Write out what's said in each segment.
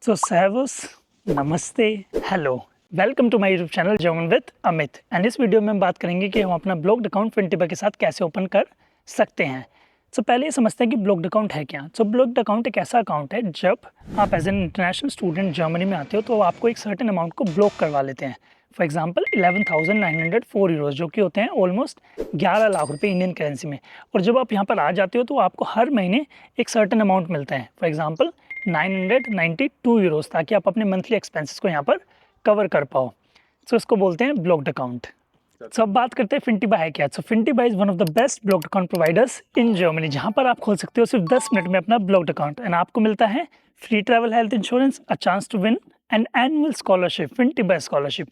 So servus, नमस्ते, hello, welcome to my YouTube channel German with Amit. And इस video में हम बात करेंगे कि हम अपना ब्लॉग्ड अकाउंट फिनटिबा के साथ कैसे ओपन कर सकते हैं। तो पहले ये समझते हैं कि ब्लॉग्ड अकाउंट है क्या। तो ब्लॉग्ड अकाउंट एक ऐसा अकाउंट है जब आप as an international student Germany में आते हो तो आपको एक सर्टेन अमाउंट को ब्लॉक करवा लेते हैं। फॉर एग्जाम्पल 11,904 यूरोज़, जो कि होते हैं ऑलमोस्ट 11 लाख रुपये इंडियन करेंसी में। और जब आप यहाँ पर आ जाते हो तो आपको हर महीने एक सर्टेन अमाउंट मिलता है, फॉर एग्जाम्पल 992 यूरोज़, ताकि आप अपने मंथली एक्सपेंसेस को यहाँ पर कवर कर पाओ। सो इसको बोलते हैं ब्लॉक्ड अकाउंट। सो अब बात करते हैं फिनटिबा है क्या। So Fintiba is one of the best blocked account providers in Germany, जहाँ पर आप खोल सकते हो सिर्फ 10 मिनट में अपना ब्लॉक्ड अकाउंट। एंड आपको मिलता है free travel health insurance, a chance to win an annual scholarship, Fintiba scholarship.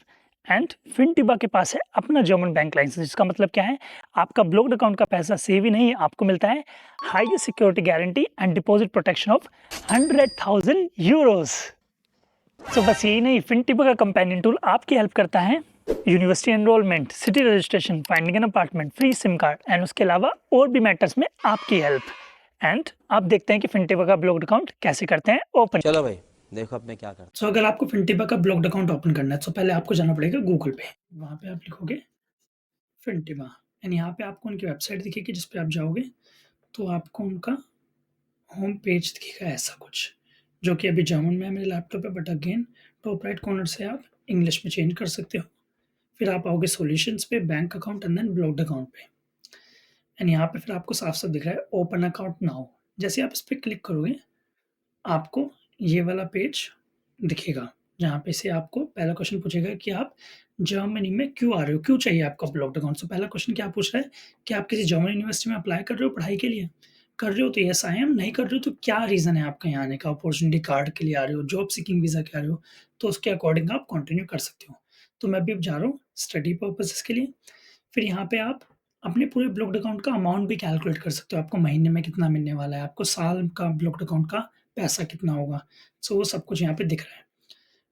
And Fintiba के पास है अपना जर्मन बैंक लाइसेंस, जिसका मतलब क्या है, आपका ब्लॉक्ड अकाउंट का पैसा सेव ही नहीं, आपको मिलता है highest security guarantee and deposit protection of 100,000 euros. So बस यही नहीं, फिनटिबा का कंपेनियन टूल आपकी हेल्प करता है university enrolment, city registration, finding an apartment, free SIM card and उसके अलावा और भी मैटर्स में आपकी हेल्प। एंड आप देखते हैं कि फिनटिबा का ब्लॉक्ड अकाउंट कैसे करते हैं ओपन। चलो भाई, देखो अब मैं क्या करता सो अगर आपको फिनटिबा का ब्लॉक्ड अकाउंट ओपन करना है तो पहले आपको जाना पड़ेगा गूगल पे। वहाँ पे आप लिखोगे फिनटिबा एंड यहाँ पे आपको उनकी वेबसाइट दिखेगी, जिस पे आप जाओगे तो आपको उनका होम पेज दिखेगा ऐसा कुछ, जो कि अभी जर्मन में है मेरे लैपटॉप पे, but again top right corner से आप इंग्लिश में चेंज कर सकते हो। फिर आप आओगे सॉल्यूशंस पे, bank account and then blocked account पे। एंड यहाँ पे फिर आपको साफ-साफ दिख रहा है ओपन अकाउंट नाउ। जैसे आप इस पे क्लिक करोगे, आपको ये वाला पेज दिखेगा, जहाँ पे से आपको पहला क्वेश्चन पूछेगा कि आप जर्मनी में क्यों आ रहे हो? क्यों चाहिए आपका ब्लॉक्ड अकाउंट? सो पहला क्वेश्चन क्या पूछ रहा है कि आप किसी जर्मन यूनिवर्सिटी में अप्लाई कर रहे हो पढ़ाई के लिए? कर रहे हो तो येस आई एम, नहीं कर रहे हो तो क्या रीज़न है आपका यहाँ आने का? अपॉर्च्युनिटी कार्ड के लिए आ रहे हो, जॉब सीकिंग वीज़ा के आ रहे हो? तो उसके अकॉर्डिंग आप कंटिन्यू कर सकते हो। तो मैं भी अब जा रहा हूँ स्टडी पर्पसेज़ के लिए। फिर यहाँ पे आप अपने पूरे ब्लॉक्ड अकाउंट का अमाउंट भी कैलकुलेट कर सकते हो, आपको महीने में कितना मिलने वाला है, आपको साल का ब्लॉक्ड अकाउंट का पैसा कितना होगा। सो वो सब कुछ यहाँ पे दिख रहा है।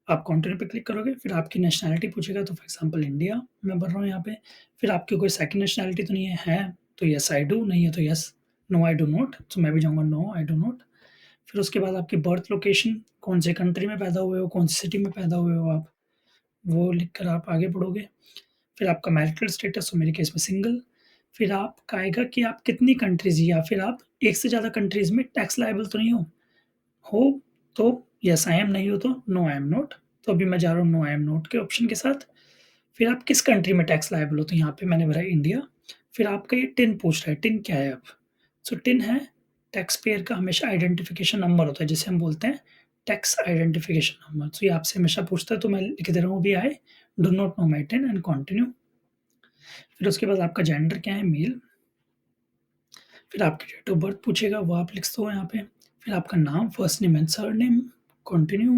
आप कंटिन्यू पे क्लिक करोगे, फिर आपकी नेशनैलिटी पूछेगा, तो फॉर एग्ज़ाम्पल इंडिया मैं भर रहा हूँ यहाँ पे। फिर आपकी कोई सेकंड नेशनैलिटी तो नहीं है? है तो येस आई डू, नहीं है तो yes no I do not. तो मैं भी जाऊँगा नो आई डू नॉट। फिर उसके बाद आपकी बर्थ लोकेशन, कौन से कंट्री में पैदा हुए हो, कौन सी सिटी में पैदा हुए हो आप, वो लिख कर आप आगे बढ़ोगे। फिर आपका मैरिटल स्टेटस, तो मेरे केस में सिंगल। फिर आपका आएगा कि आप कितनी कंट्रीज़, या फिर आप एक से ज़्यादा कंट्रीज़ में टैक्स लायबल तो नहीं हो तो येस आई एम, नहीं हो तो नो आई एम नॉट। तो अभी मैं जा रहा हूँ नो आई एम नॉट के ऑप्शन के साथ। फिर आप किस कंट्री में टैक्स लायबल हो, तो यहाँ पे मैंने भरा इंडिया। फिर आपका ये टिन पूछ रहा है, टिन क्या है अब? सो टिन है टैक्स पेयर का हमेशा आइडेंटिफिकेशन नंबर होता है, जिसे हम बोलते हैं टैक्स आइडेंटिफिकेशन नंबर। तो ये आपसे हमेशा पूछता है, तो मैं लिख दे रहा हूँ अभी आई do not know my tin and continue. फिर उसके बाद आपका जेंडर क्या है, मेल। फिर आपकी डेट ऑफ बर्थ पूछेगा, वो आप लिख दो यहाँ पे। फिर आपका नाम, first name and surname, continue.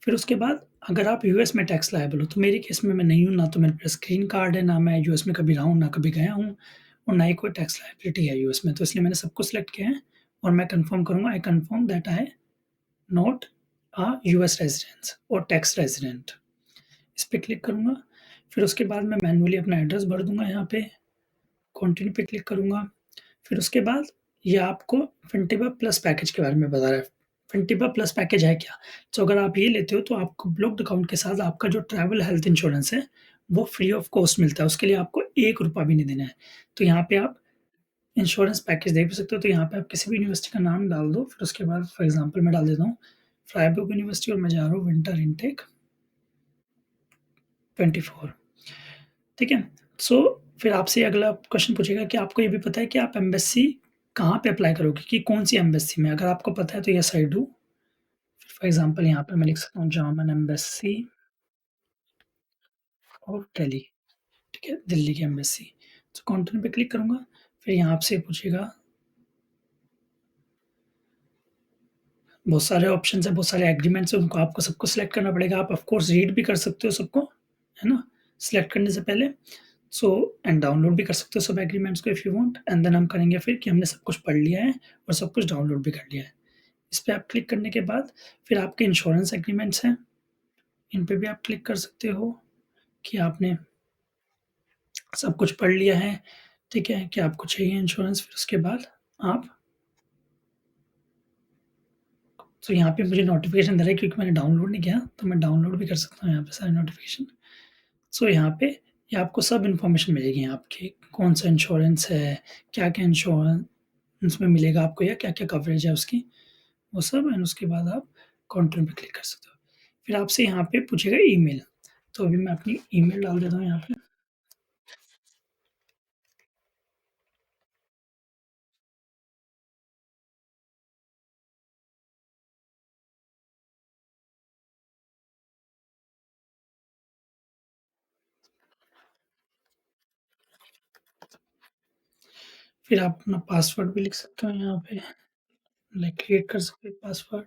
फिर उसके बाद अगर आप यूएस में टैक्स लायबल हो, तो मेरे केस में मैं नहीं हूँ, ना तो मेरे पास ग्रीन कार्ड है, ना मैं यूएस में कभी रहा हूँ, ना कभी गया हूँ, और ना ही कोई टैक्स लायबिलिटी है यूएस में। तो इसलिए मैंने सब कुछ सिलेक्ट किया है और मैं कन्फर्म करूँगा, I confirm that I not a US resident और टैक्स रेज़िडेंट। इस पे क्लिक करूँगा। फिर उसके बाद मैं मैन्युअली अपना एड्रेस भर दूँगा यहाँ पे, कंटिन्यू पे क्लिक करूँगा। फिर उसके बाद ये आपको फिनटिबा प्लस पैकेज के बारे में बता रहा है। फिनटिबा प्लस पैकेज है क्या? तो अगर आप ये लेते हो तो आपको ब्लॉक्ड अकाउंट के साथ आपका जो ट्रैवल हेल्थ इंश्योरेंस है, वो फ्री ऑफ कॉस्ट मिलता है। उसके लिए आपको ₹1 भी नहीं देना है। तो यहाँ पे आप इंश्योरेंस पैकेज देख भी सकते हो, तो यहाँ पे आप किसी भी यूनिवर्सिटी का नाम डाल दो। फिर उसके बाद फॉर एग्ज़ाम्पल मैं डाल देता हूँ फ्राइबुर्ग यूनिवर्सिटी और मैं जा रहा हूँ विंटर इनटेक 24। ठीक है? सो फिर आपसे अगला क्वेश्चन पूछेगा कि आपको ये भी पता है कि आप एम्बेसी कहाँ पे अप्लाई करोगे, कि कौन-सी एम्बेसी में? अगर आपको पता है तो yes I do. For example यहाँ पे मैं लिख सकता हूँ जर्मन एम्बेसी ऑफ दिल्ली, ठीक है? दिल्ली की एम्बेसी। तो कंटिन्यू पे क्लिक करूँगा, फिर यहाँ आपसे पूछेगा, बहुत सारे ऑप्शंस हैं, बहुत सारे एग्रीमेंट्स हैं, उनको आपको सबको सिलेक्ट करना पड़ेगा। आप ऑफ कोर्स रीड भी कर सकते हो सबको, है ना? सिलेक्ट करने से पहले। सो एंड डाउनलोड भी कर सकते हो सब एग्रीमेंट्स को if you want, and then हम करेंगे फिर कि हमने सब कुछ पढ़ लिया है और सब कुछ डाउनलोड भी कर लिया है। इस पे आप क्लिक करने के बाद फिर आपके इंश्योरेंस एग्रीमेंट्स हैं, इन पे भी आप क्लिक कर सकते हो कि आपने सब कुछ पढ़ लिया है, ठीक है? कि आपको चाहिए इंश्योरेंस। फिर उसके बाद आप तो यहाँ पे मुझे नोटिफ़िकेशन दे रहा है क्योंकि मैंने डाउनलोड नहीं किया, तो मैं डाउनलोड भी कर सकता हूँ यहाँ पे सारे नोटिफ़िकेशन। सो यहाँ पे ये आपको सब इन्फॉर्मेशन मिलेगी आपकी, कौन-सा इंश्योरेंस है, क्या-क्या इंश्योरेंस में मिलेगा आपको या क्या-क्या कवरेज है उसकी, वो सब एंड उसके बाद आप कंटिन्यू पे क्लिक कर सकते हो। फिर आपसे यहाँ पे पूछेगा ईमेल, तो अभी मैं अपनी ईमेल डाल देता हूँ यहाँ पे। फिर आप अपना पासवर्ड भी लिख सकते हो यहाँ पे, लाइक क्रिएट कर सकते हो पासवर्ड।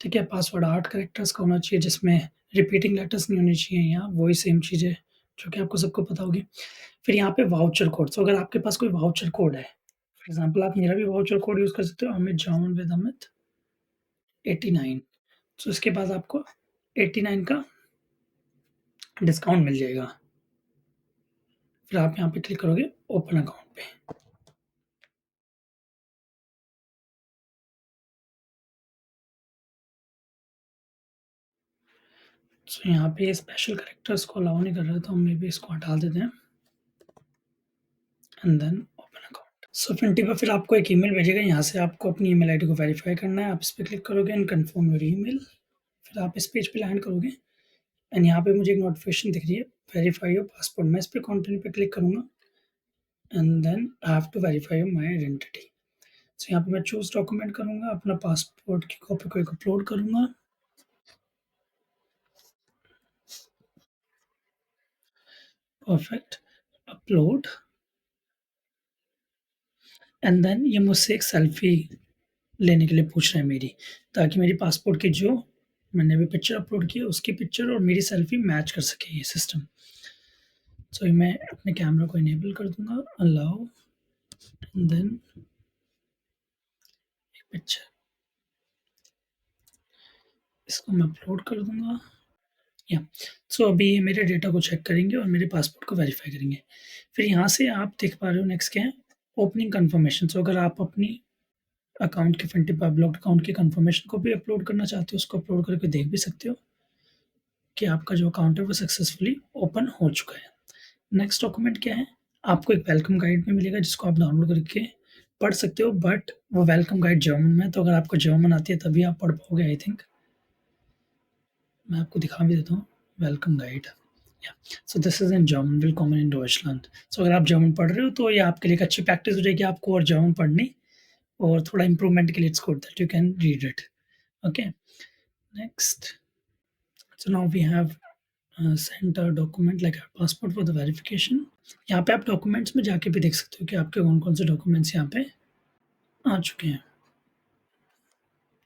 ठीक है, पासवर्ड 8 कैरेक्टर्स का होना चाहिए जिसमें रिपीटिंग लेटर्स नहीं होने चाहिए यहाँ, वही सेम चीज़ है जो कि आपको सबको पता होगी। फिर यहाँ पे वाउचर कोड, सो अगर आपके पास कोई वाउचर कोड है, फॉर एग्ज़ाम्पल आप मेरा भी वाउचर कोड यूज़ कर सकते हो, अमित जावन विद अमित 89। सो इसके बाद आपको 89 का डिस्काउंट मिल जाएगा। फिर आप यहाँ पे क्लिक करोगे ओपन अकाउंट पे। सो यहाँ पे ये स्पेशल कैरेक्टर्स को अलाउ नहीं कर रहा है, तो हम मे बी इसको हटा देते हैं एंड देन ओपन अकाउंट। सो फिर आपको एक ईमेल भेजेगा, यहाँ से आपको अपनी ईमेल आईडी को वेरीफाई करना है। आप इस पे क्लिक करोगे एंड कन्फर्म योर ईमेल। फिर आप इस पेज पे लैंड करोगे एंड यहाँ पे मुझे एक नोटिफिकेशन दिख रही है, वेरीफाई योर पासपोर्ट। मैं इस पे कंटिन्यू पे क्लिक करूँगा and then I have to verify my identity. So यहाँ पे मैं चूज़ डॉक्यूमेंट करूँगा, अपना पासपोर्ट की कॉपी को एक अपलोड करूँगा। परफेक्ट, अपलोड एंड देन ये मुझसे एक सेल्फी लेने के लिए पूछ रहा है मेरी, ताकि मेरी पासपोर्ट की जो मैंने अभी पिक्चर अपलोड की है, उसकी पिक्चर और मेरी सेल्फी मैच कर सके ये सिस्टम। सो मैं अपने कैमरा को इनेबल कर दूँगा, अलाउ एंड देन एक पिक्चर, इसको मैं अपलोड कर दूँगा। या सो अभी ये मेरे डेटा को चेक करेंगे और मेरे पासपोर्ट को वेरीफाई करेंगे। फिर यहाँ से आप देख पा रहे हो नेक्स्ट क्या है, ओपनिंग कन्फर्मेशन। सो अगर आप अपनी अकाउंट के फंटिपा ब्लॉक्ड अकाउंट की कन्फर्मेशन को भी अपलोड करना चाहते हो, उसको अपलोड करके देख भी सकते हो कि आपका जो अकाउंट है वो सक्सेसफुली ओपन हो चुका है। नेक्स्ट डॉक्यूमेंट क्या है, आपको एक वेलकम गाइड भी मिलेगा जिसको आप डाउनलोड करके पढ़ सकते हो, बट वो वेलकम गाइड जर्मन में है, तो अगर आपको जर्मन आती है तभी आप पढ़ पाओगे आई थिंक। मैं आपको दिखा भी देता हूँ वेलकम गाइड। या so this is in German, विलकम इन डॉइचलैंड। सो अगर आप जर्मन पढ़ रहे हो तो ये आपके लिए एक अच्छी प्रैक्टिस हो जाएगी आपको और जर्मन पढ़नी, और थोड़ा इम्प्रूवमेंट के लिए it's good that you can read it. Okay, next. So now we have sent a document like passport for the verification. यहाँ पे आप डॉक्यूमेंट्स में जाके भी देख सकते हो कि आपके कौन-कौन से डॉक्यूमेंट्स यहाँ पे आ चुके हैं।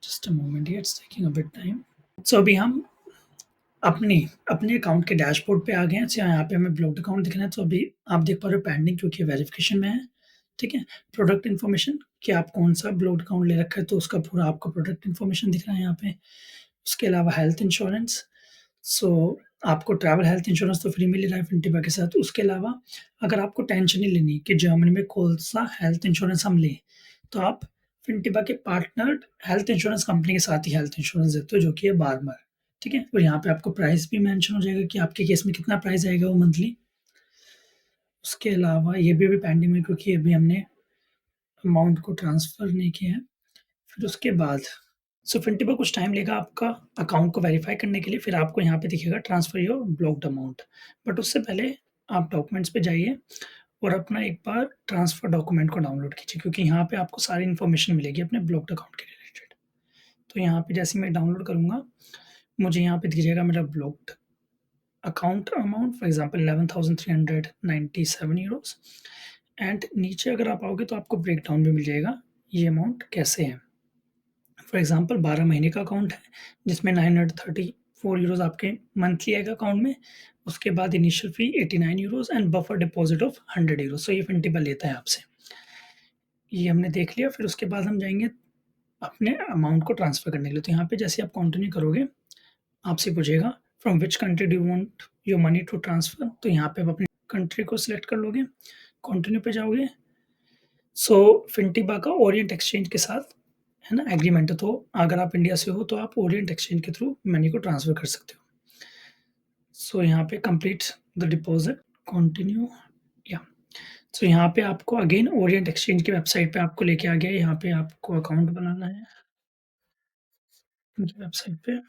Just a moment, it's taking a bit time. So अभी हम अपने अपने अकाउंट के डैशबोर्ड पे आ गए हैं। यहाँ पे हमें ब्लॉक्ड अकाउंट दिख रहा है, तो अभी आप देख पा रहे हो पेंडिंग क्योंकि वेरिफिकेशन में है, ठीक है? प्रोडक्ट इन्फॉर्मेशन कि आप कौन-सा ब्लॉक्ड अकाउंट ले रखा है, तो उसका पूरा आपको प्रोडक्ट इन्फॉर्मेशन दिख रहा है यहाँ पे। उसके अलावा हेल्थ इंश्योरेंस, सो आपको ट्रैवल हेल्थ इंश्योरेंस तो फ्री मिल ही रहा है फिनटिपा के साथ। उसके अलावा अगर आपको टेंशन नहीं लेनी कि जर्मनी में कौन-सा हेल्थ इंश्योरेंस हम लें, तो आप फिनटिपा के पार्टनर्ड हेल्थ इंश्योरेंस कंपनी के साथ ही हेल्थ इंश्योरेंस देते हो, जो कि है बार्मर, ठीक है? और यहाँ पे आपको प्राइस भी मेंशन हो जाएगा कि आपके केस में कितना प्राइस आएगा वो मंथली। उसके अलावा ये भी अभी पेंडिंग में क्योंकि अभी हमने अमाउंट को ट्रांसफ़र नहीं किया है। फिर उसके बाद सो फिनटिपा कुछ टाइम लेगा आपका अकाउंट को वेरीफ़ाई करने के लिए, फिर आपको यहाँ पे दिखेगा transfer your blocked amount. But उससे पहले आप डॉक्यूमेंट्स पे जाइए और अपना एक बार ट्रांसफर डॉक्यूमेंट को डाउनलोड कीजिए, क्योंकि यहाँ पे आपको सारी इन्फॉर्मेशन मिलेगी अपने ब्लॉक्ड अकाउंट के रिलेटेड। तो यहाँ पे जैसे मैं डाउनलोड करूँगा, मुझे यहाँ पे दिख जाएगा मेरा blocked account amount, for example €11,397 and नीचे अगर आप आओगे तो आपको ब्रेकडाउन भी मिल जाएगा, ये अमाउंट कैसे है। फॉर एग्ज़ाम्पल 12 महीने का अकाउंट है, जिसमें €934 आपके मंथली आएगा अकाउंट में। उसके बाद initial fee €89 and buffer deposit of €100, सो ये फिनटिपा लेता है आपसे। ये हमने देख लिया, फिर उसके बाद हम जाएँगे अपने अमाउंट को ट्रांसफ़र करने के लिए। तो यहाँ पे जैसे आप कंटिन्यू करोगे, आपसे पूछेगा from which country do you want your money to transfer, तो यहाँ पे आप अपनी कंट्री को सिलेक्ट कर लोगे, कंटिन्यू पे जाओगे। सो फिनटिपा का ओरिएंट एक्सचेंज के साथ है ना? एग्रीमेंट है, तो अगर आप इंडिया से हो तो आप ओरिएंट एक्सचेंज के थ्रू मनी को ट्रांसफ़र कर सकते हो। सो यहाँ पे कंप्लीट द डिपॉज़िट, कंटिन्यू या सो यहाँ पे आपको अगेन ओरिएंट एक्सचेंज की वेबसाइट पे आपको लेके आ गया है, यहाँ पे आपको अकाउंट बनाना है उनकी वेबसाइट पे।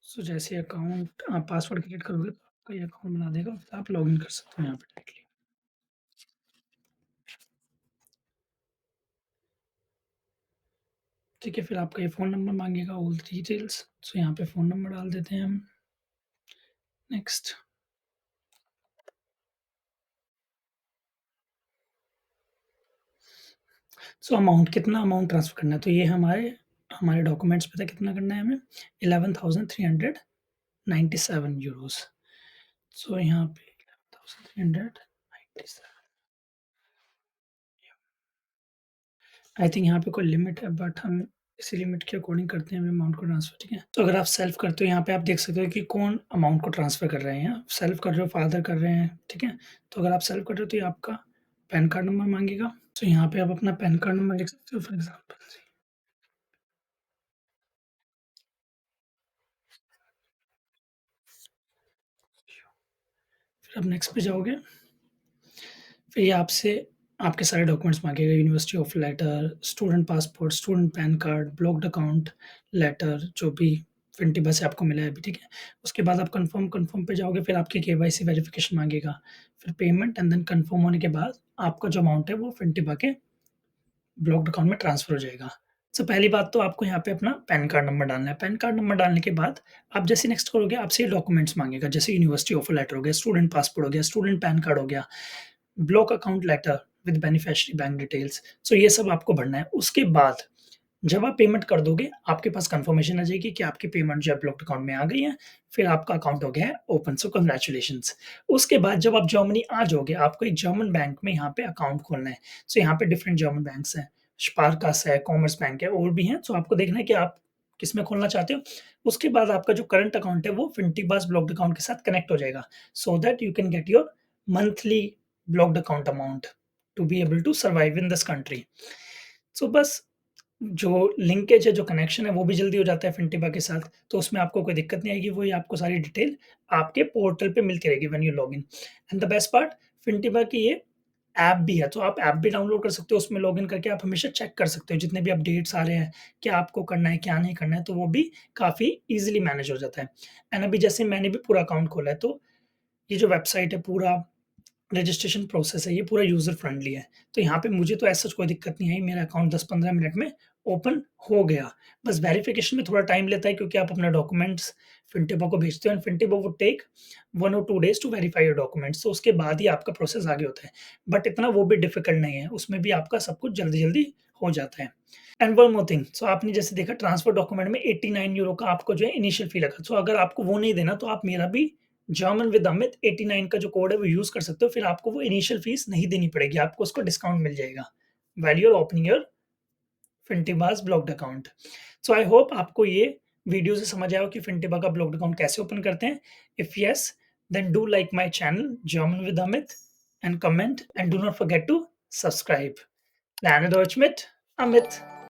सो जैसे अकाउंट आप पासवर्ड क्रिएट करोगे तो आपका ये अकाउंट बना देगा, फिर आप लॉगिन कर सकते हो यहाँ पे डायरेक्टली। ठीक है, फिर आपका ये फ़ोन नंबर माँगेगा, ऑल द डिटेल्स, सो यहाँ पे फ़ोन नंबर डाल देते हैं हम। नेक्स्ट। सो अमाउंट कितना अमाउंट ट्रांसफ़र करना है, तो ये हमारे हमारे डॉक्यूमेंट्स पे था कितना करना है हमें 11,397 यूरोज़। सो यहाँ पे 11,397 आई थिंक यहाँ पे कोई लिमिट है बट हम इसी लिमिट के अकॉर्डिंग करते हैं अमाउंट को ट्रांसफ़र, ठीक है? तो अगर आप सेल्फ करते हो यहाँ पे आप देख सकते हो कि कौन अमाउंट को ट्रांसफ़र कर रहे हैं। सेल्फ कर रहे हो, फादर कर रहे हैं, ठीक है? तो अगर आप सेल्फ कर रहे हो तो ये आपका पैन कार्ड नंबर माँगेगा। तो यहाँ पे आप अपना पैन कार्ड नंबर लिख सकते हो फॉर एग्ज़ाम्पल। फिर आप नेक्स्ट पे जाओगे, फिर ये आपसे आपके सारे डॉक्यूमेंट्स माँगेगा, university offer letter, student passport, student PAN card, blocked account letter, जो भी फिनटिबा से आपको मिला है अभी, ठीक है? उसके बाद आप कन्फर्म पे जाओगे, फिर आपकी केवाईसी वेरिफ़िकेशन माँगेगा, फिर पेमेंट एंड देन कन्फर्म होने के बाद आपका जो अमाउंट है वो फिनटिबा के ब्लॉक्ड अकाउंट में ट्रांसफ़र हो जाएगा। सो पहली बात तो आपको यहाँ पे अपना पैन कार्ड नंबर डालना है। पैन कार्ड नंबर डालने के बाद आप जैसे नेक्स्ट करोगे आपसे ये डॉक्यूमेंट्स माँगेगा, जैसे यूनिवर्सिटी ऑफ़र लेटर हो गया, स्टूडेंट पासपोर्ट हो गया, स्टूडेंट पैन कार्ड हो गया, block account letter with beneficiary bank details. So ये सब आपको भरना है। उसके बाद जब आप पेमेंट कर दोगे, आपके पास कन्फर्मेशन आ जाएगी कि आपकी पेमेंट जो है ब्लॉक्ड अकाउंट में आ गई है, फिर आपका अकाउंट हो गया है ओपन, सो कांग्रेचुलेशंस। उसके बाद जब आप जर्मनी आ जाओगे, आपको एक जर्मन बैंक में यहाँ पे अकाउंट खोलना है। सो यहाँ पे डिफरेंट जर्मन बैंक्स हैं, स्पारकास है, कॉमर्स बैंक है और भी हैं, सो आपको देखना है कि आप किसमें खोलना चाहते हो। उसके बाद आपका जो करंट अकाउंट है, वो फिनटिबास ब्लॉक्ड अकाउंट के साथ कनेक्ट हो जाएगा, so that you can get your monthly blocked account amount to be able to survive in this country. So बस जो लिंकेज है, जो कनेक्शन है, वो भी जल्दी हो जाता है फिनटिबा के साथ, तो उसमें आपको कोई दिक्कत नहीं आएगी, वही आपको सारी डिटेल आपके पोर्टल पे मिलती रहेगी when you log in. And the best part, Fintiba की ये ऐप भी है, तो आप ऐप भी डाउनलोड कर सकते हो, उसमें लॉगिन करके आप हमेशा चेक कर सकते हो जितने भी अपडेट्स आ रहे हैं, क्या आपको करना है, क्या नहीं करना है, तो वो भी काफ़ी ईज़िली मैनेज हो जाता है। एंड अभी जैसे मैंने भी पूरा अकाउंट खोला है, तो ये जो वेबसाइट है, पूरा रजिस्ट्रेशन प्रोसेस है, ये पूरा यूज़र फ्रेंडली है। तो यहाँ पे मुझे तो ऐसा कोई दिक्कत नहीं आई, मेरा अकाउंट 10-15 मिनट में ओपन हो गया। बस वेरिफिकेशन में थोड़ा टाइम लेता है क्योंकि आप अपने डॉक्यूमेंट्स फिनटिबा को भेजते हो एंड फिनटिबा वुड टेक 1 और 2 days to verify your documents, तो उसके बाद ही आपका प्रोसेस आगे होता है। बट इतना वो भी डिफ़िकल्ट नहीं है, उसमें भी आपका सब कुछ जल्दी-जल्दी हो जाता है। एंड वन मोर थिंग, सो आपने जैसे देखा ट्रांसफर डॉक्यूमेंट में 89 यूरो का आपको जो है इनिशियल फी लगा। सो अगर आपको वो नहीं देना तो आप मेरा भी जर्मन विद अमित 89 का जो कोड है वो यूज़ कर सकते हो, फिर आपको वो इनिशियल फीस नहीं देनी पड़ेगी, आपको उसको डिस्काउंट मिल जाएगा while you are opening your Fintiba's blocked account. So I hope आपको ये वीडियो से समझ आया हो कि फिनटिबा का ब्लॉक्ड अकाउंट कैसे ओपन करते हैं। If yes, then do like my channel German with Amit and comment and do not forget to subscribe. Lerne Deutsch mit Amit.